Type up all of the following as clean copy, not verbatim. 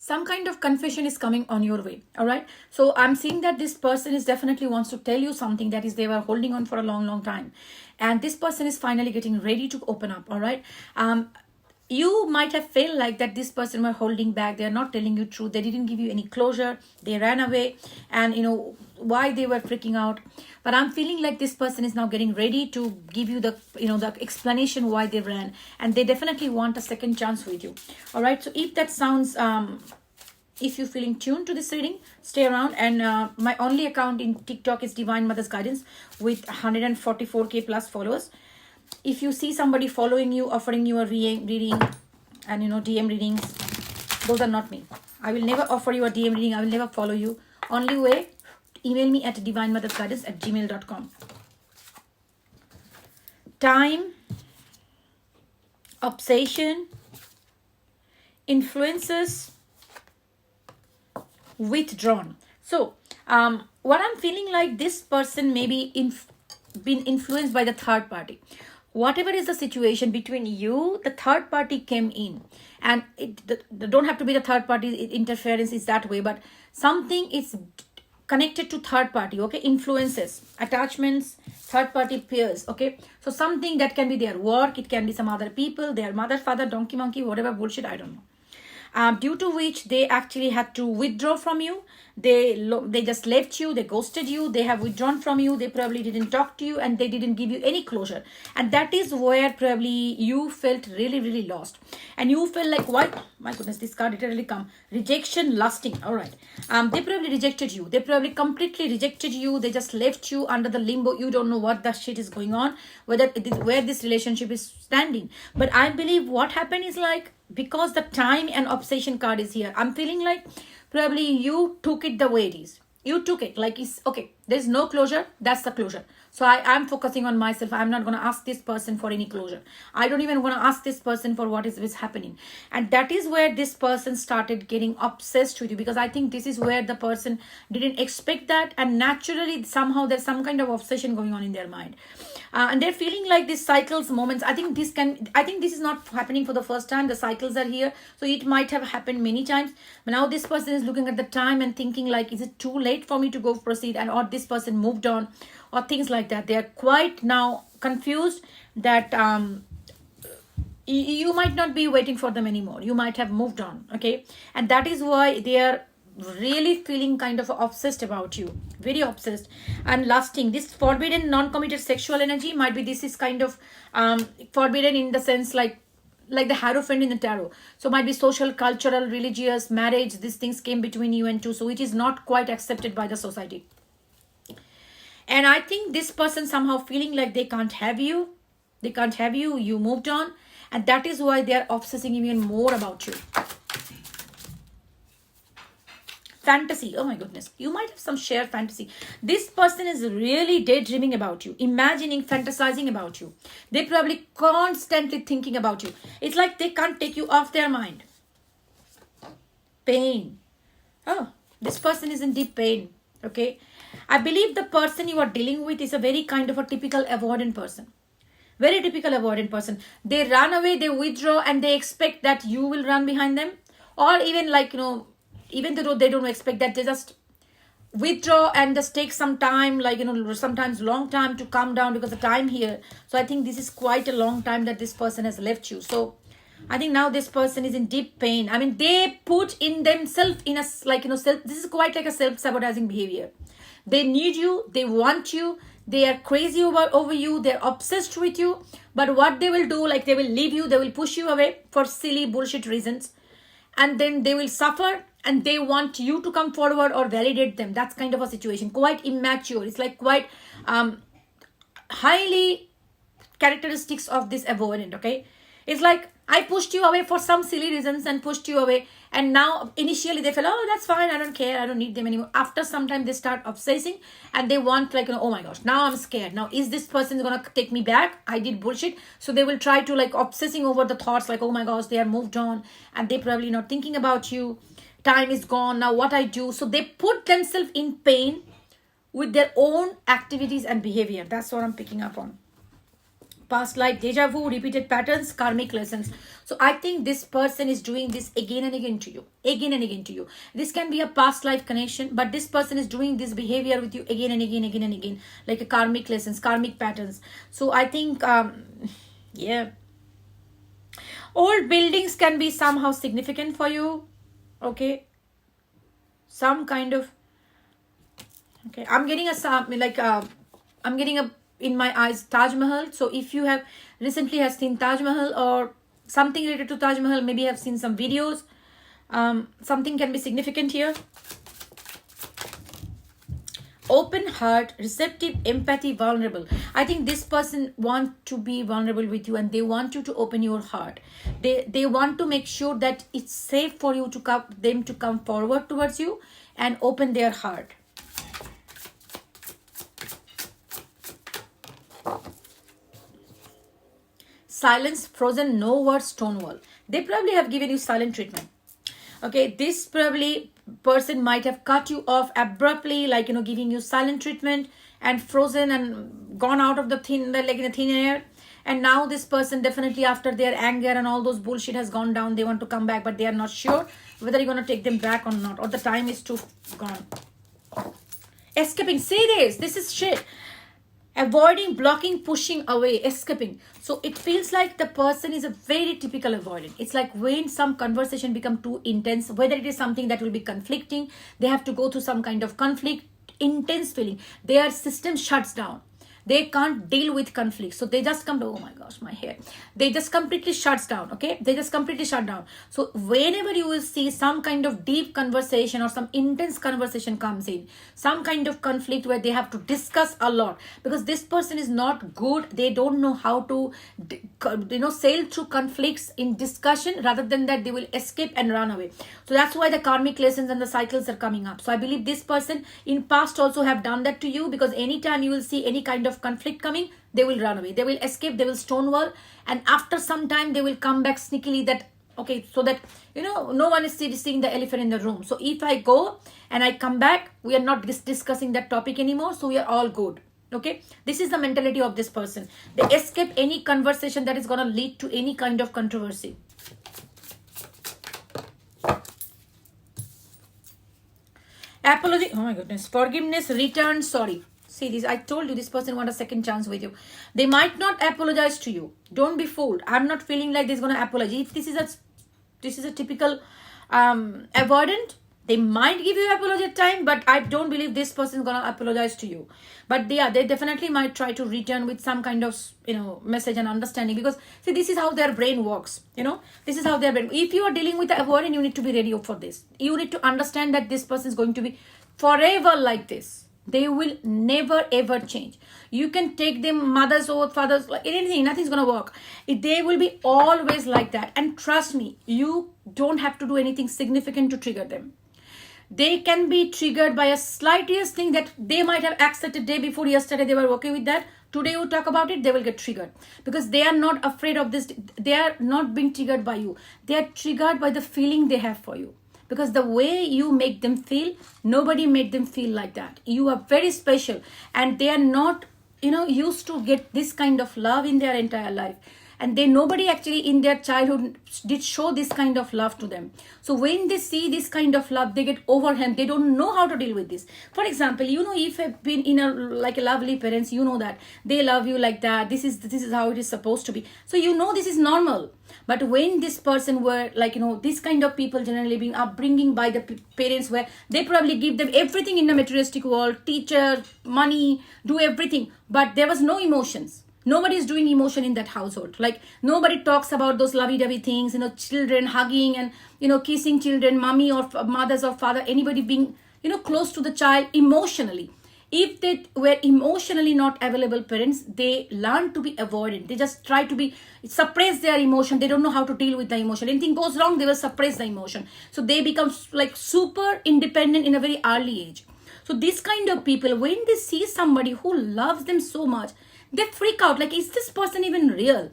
some kind of confession is coming on your way. All right, so I'm seeing that this person is definitely wants to tell you something that is they were holding on for a long time, and this person is finally getting ready to open up. All right, you might have felt like that this person were holding back, they're not telling you truth, they didn't give you any closure, they ran away, and why they were freaking out. But I'm feeling like this person is now getting ready to give you the the explanation why they ran, and they definitely want a second chance with you. All right, so if that sounds if you're feeling tuned to this reading, stay around. And my only account in TikTok is Divine Mother's Guidance with 144k plus followers. If you see somebody following you, offering you a reading and DM readings, those are not me. I will never offer you a DM reading. I will never follow you. Only way, email me at divinemothersguidance@gmail.com. Time, obsession, influences, withdrawn. So what I'm feeling like, this person may be been influenced by the third party. Whatever is the situation between you, the third party came in, and don't have to be the third party interference is that way, but something is connected to third party. Okay, influences, attachments, third party peers. Okay, so something that can be their work, it can be some other people, their mother, father, donkey, monkey, whatever bullshit, I don't know. Due to which they actually had to withdraw from you. They just left you, they ghosted you, they have withdrawn from you, they probably didn't talk to you, and they didn't give you any closure. And that is where probably you felt really lost, and you felt like, why, my goodness, this card literally come, rejection, lusting. All right, they probably rejected you, they probably completely rejected you, they just left you under the limbo. You don't know what the shit is going on, whether it is where this relationship is standing. But I believe what happened is like, because the time and obsession card is here, I'm feeling like probably you took it the way it is. You took it like it's okay, there's no closure, that's the closure. So I'm focusing on myself. I'm not going to ask this person for any closure. I don't even want to ask this person for what is happening. And that is where this person started getting obsessed with you, because I think this is where the person didn't expect that, and naturally somehow there's some kind of obsession going on in their mind. And they're feeling like these cycles moments. I think this is not happening for the first time. The cycles are here, so it might have happened many times. But now this person is looking at the time and thinking like, is it too late for me to go proceed, and or this person moved on, or things like that. They are quite now confused that you might not be waiting for them anymore, you might have moved on. Okay, and that is why they are really feeling kind of obsessed about you, very obsessed and lusting. This forbidden non-committed sexual energy might be, this is kind of forbidden in the sense like the Hierophant in the tarot. So might be social, cultural, religious, marriage, these things came between you and two, so it is not quite accepted by the society. And I think this person somehow feeling like they can't have you, you moved on, and that is why they are obsessing even more about you. Fantasy, oh my goodness, you might have some shared fantasy. This person is really daydreaming about you, imagining, fantasizing about you. They probably constantly thinking about you. It's like they can't take you off their mind. Pain. Oh, this person is in deep pain. Okay, I believe the person you are dealing with is a very kind of a typical avoidant person. Very typical avoidant person. They run away, they withdraw, and they expect that you will run behind them. Or even like, even though they don't expect that, they just withdraw and just take some time, like, sometimes long time to calm down, because the time here. So I think this is quite a long time that this person has left you. So I think now this person is in deep pain. I mean, they put in themselves in a, like, self, this is quite like a self-sabotaging behavior. They need you, they want you, they are crazy over you, they're obsessed with you. But what they will do, like, they will leave you, they will push you away for silly bullshit reasons. And then they will suffer, and they want you to come forward or validate them. That's kind of a situation. Quite immature. It's like quite highly characteristics of this avoidant. Okay, it's like, I pushed you away for some silly reasons and pushed you away, and now initially they feel, oh, that's fine, I don't care, I don't need them anymore. After some time they start obsessing, and they want, like, oh my gosh, now I'm scared. Now is this person gonna take me back? I did bullshit. So they will try to, like, obsessing over the thoughts, like, oh my gosh, they are moved on, and they probably not thinking about you. Time is gone, now what I do? So they put themselves in pain with their own activities and behavior. That's what I'm picking up on. past life, deja vu, repeated patterns, karmic lessons. So I think this person is doing this again and again to you, again and again to you. This can be a past life connection, but this person is doing this behavior with you again and again, again and again, like a karmic lessons, karmic patterns. So I think, yeah, old buildings can be somehow significant for you. Okay, some kind of, okay, I'm getting I'm getting a in my eyes Taj Mahal. So if you have recently has seen Taj Mahal or something related to Taj Mahal, maybe have seen some videos, something can be significant here. Open heart, receptive, empathy, vulnerable. I think this person want to be vulnerable with you, and they want you to open your heart. They want to make sure that it's safe for you to come forward towards you and open their heart. Silence, frozen, no words, stonewall. They probably have given you silent treatment. Okay, this probably person might have cut you off abruptly, like, giving you silent treatment and frozen and gone out of the thin air. And now this person definitely, after their anger and all those bullshit has gone down, they want to come back, but they are not sure whether you're going to take them back or not, or the time is too gone. Escaping, say this is shit. Avoiding, blocking, pushing away, escaping. So it feels like the person is a very typical avoidant. It's like when some conversation become too intense, whether it is something that will be conflicting, they have to go through some kind of conflict, intense feeling. Their system shuts down. They can't deal with conflict. So they just come to, oh my gosh, my hair. They just completely shuts down, okay? They just completely shut down. So whenever you will see some kind of deep conversation or some intense conversation comes in, some kind of conflict where they have to discuss a lot, because this person is not good. They don't know how to, sail through conflicts in discussion. Rather than that, they will escape and run away. So that's why the karmic lessons and the cycles are coming up. So I believe this person in past also have done that to you, because anytime you will see any kind of conflict coming, they will run away, they will escape, they will stonewall, and after some time they will come back sneakily, that okay, so that no one is seeing the elephant in the room. So if I go and I come back, we are not discussing that topic anymore, so we are all good. Okay, this is the mentality of this person. They escape any conversation that is going to lead to any kind of controversy. Apology, oh my goodness, forgiveness, return, sorry. See this, I told you this person want a second chance with you. They might not apologize to you. Don't be fooled. I'm not feeling like they're going to apologize. If this is a typical avoidant, they might give you apology at time, but I don't believe this person is going to apologize to you. But they definitely might try to return with some kind of message and understanding, because see, this is how their brain works. This is how their brain. If you are dealing with the avoidant, you need to be ready for this. You need to understand that this person is going to be forever like this. They will never ever change. You can take them mothers or fathers, like anything, nothing's gonna work. They will be always like that. And trust me, you don't have to do anything significant to trigger them. They can be triggered by a slightest thing that they might have accepted day before yesterday. They were okay with that. Today you talk about it, they will get triggered, because they are not afraid of this. They are not being triggered by you. They are triggered by the feeling they have for you. Because the way you make them feel, nobody made them feel like that. You are very special, and they are not, used to get this kind of love in their entire life. And nobody actually in their childhood did show this kind of love to them. So when they see this kind of love, they get overwhelmed. They don't know how to deal with this. For example, if you've been in a lovely parents, that they love you like that. This is how it is supposed to be. So this is normal. But when this person were this kind of people generally being upbringing by the parents, where they probably give them everything in the materialistic world, teacher, money, do everything, but there was no emotions. Nobody is doing emotion in that household. Like nobody talks about those lovey-dovey things, children hugging and, kissing children, mommy or mothers or father, anybody being, close to the child emotionally. If they were emotionally not available parents, they learn to be avoidant. They just try to suppress their emotion. They don't know how to deal with the emotion. Anything goes wrong, they will suppress the emotion. So they become like super independent in a very early age. So this kind of people, when they see somebody who loves them so much, they freak out. Like, is this person even real?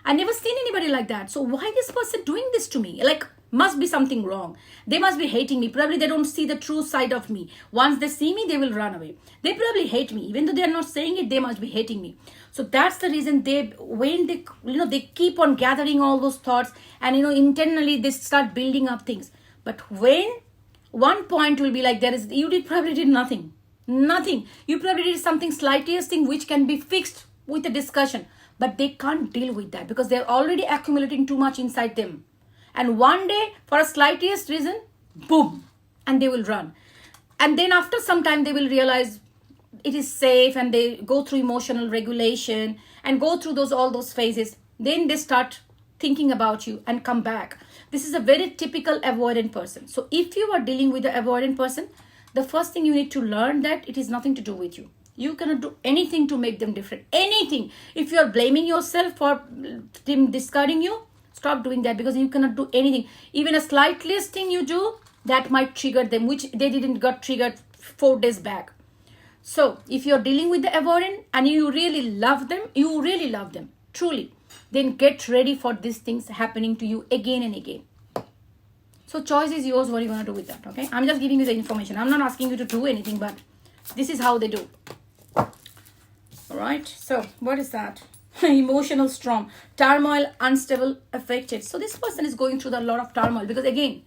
I never seen anybody like that. So why this person doing this to me? Like, Must be something wrong. They must be hating me. Probably they don't see the true side of me. Once they see me, they will run away. They probably hate me. Even though they are not saying it, they must be hating me. So that's the reason when they, they keep on gathering all those thoughts, and, internally they start building up things. But when one point will be like, you probably did nothing. Nothing. You probably did something slightest thing which can be fixed with a discussion. But they can't deal with that because they're already accumulating too much inside them. And one day, for a slightest reason, boom, and they will run. And then after some time, they will realize it is safe, and they go through emotional regulation and go through all those phases. Then they start thinking about you and come back. This is a very typical avoidant person. So if you are dealing with the avoidant person, the first thing you need to learn that it is nothing to do with you. You cannot do anything to make them different. Anything. If you are blaming yourself for them discarding you, stop doing that, because you cannot do anything. Even a slightest thing you do, that might trigger them, which they didn't got triggered 4 days back. So if you're dealing with the avoidant and you really love them, truly, then get ready for these things happening to you again and again. So choice is yours, what you want to do with that, okay? I'm just giving you the information. I'm not asking you to do anything, but this is how they do. All right, so what is that? Emotional storm, turmoil, unstable, affected. So this person is going through a lot of turmoil because, again,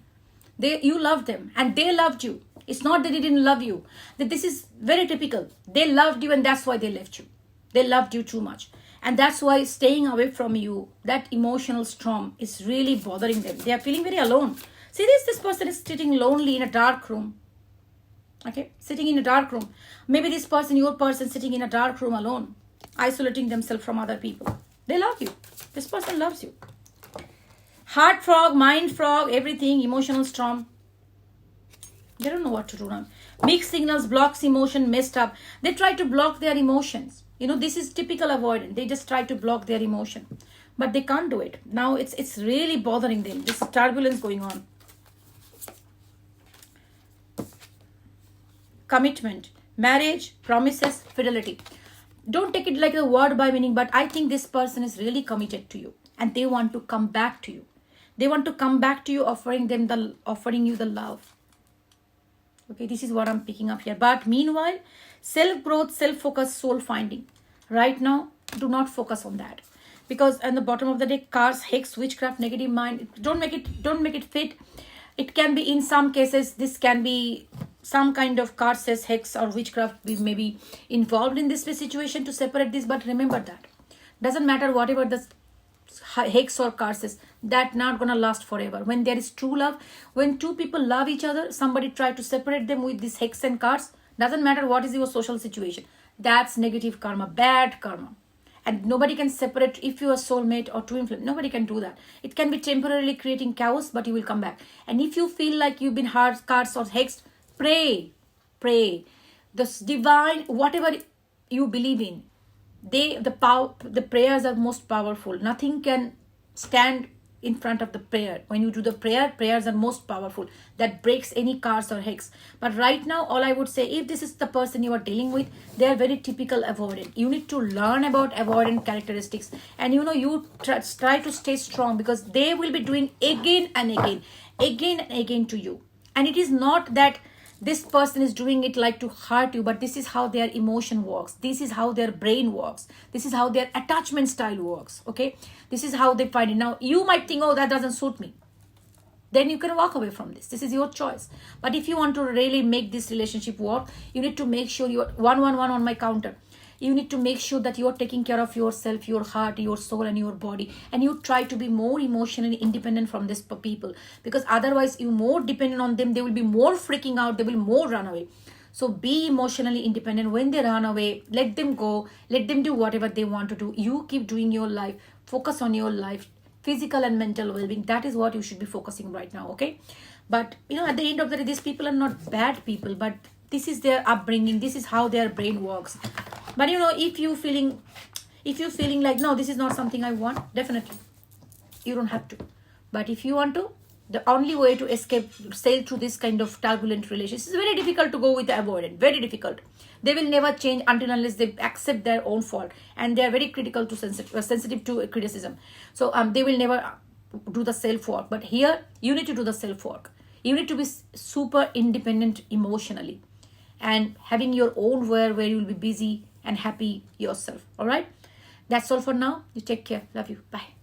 you love them and they loved you. It's not that they didn't love you. This is very typical. They loved you and that's why they left you. They loved you too much. And that's why staying away from you, that emotional storm is really bothering them. They are feeling very alone. See this person is sitting lonely in a dark room. Okay, sitting in a dark room. Maybe this person, your person, sitting in a dark room alone, isolating themselves from other people. They love you. This person loves you. Heart frog, mind frog, everything, emotional storm. They don't know what to do now. Mixed signals, blocks emotion, messed up. They try to block their emotions. This is typical avoidant. They just try to block their emotion. But they can't do it. Now it's really bothering them. This turbulence going on. Commitment, marriage, promises, fidelity. Don't take it like a word by meaning, but I think this person is really committed to you and they want to come back to you. They want to come back to you, offering you the love. Okay, this is what I'm picking up here. But meanwhile, self-growth, self-focus, soul-finding. Right now, do not focus on that. Because at the bottom of the deck, cars, hex, witchcraft, negative mind. Don't make it fit. It can be, in some cases, this can be some kind of card says hex or witchcraft may be involved in this situation to separate this. But remember that. Doesn't matter whatever the hex or card says, that not gonna last forever. When there is true love, when two people love each other, somebody try to separate them with this hex and cards. Doesn't matter what is your social situation. That's negative karma, bad karma. And nobody can separate if you are soulmate or twin flame. Nobody can do that. It can be temporarily creating chaos, but you will come back. And if you feel like you've been hard, cards or hexed, pray. The divine, whatever you believe in, the prayers are most powerful. Nothing can stand in front of the prayer. When you do the prayers are most powerful. That breaks any cards or hex. But right now, all I would say, if this is the person you are dealing with, they are very typical avoidant. You need to learn about avoidant characteristics. And you try to stay strong, because they will be doing again and again to you. And it is not that this person is doing it like to hurt you, but this is how their emotion works. This is how their brain works. This is how their attachment style works. Okay, this is how they find it. Now you might think, oh, that doesn't suit me. Then you can walk away from this. This is your choice. But if you want to really make this relationship work, you need to make sure you're 111 on my counter. You need to make sure that you're taking care of yourself, your heart, your soul, and your body. And you try to be more emotionally independent from these people. Because otherwise, you're more dependent on them. They will be more freaking out. They will more run away. So be emotionally independent. When they run away, let them go. Let them do whatever they want to do. You keep doing your life. Focus on your life. Physical and mental well-being. That is what you should be focusing right now, okay? But, at the end of the day, these people are not bad people. But this is their upbringing. This is how their brain works. But if you're feeling like, no, this is not something I want, definitely you don't have to. But if you want to, the only way to sail through this kind of turbulent relationship is very difficult to go with the avoidant. Very difficult. They will never change until unless they accept their own fault, and they are very critical to sensitive to criticism. So they will never do the self work. But here you need to do the self work. You need to be super independent emotionally and having your own where you will be busy and happy yourself. All right. That's all for now. You take care. Love you. Bye.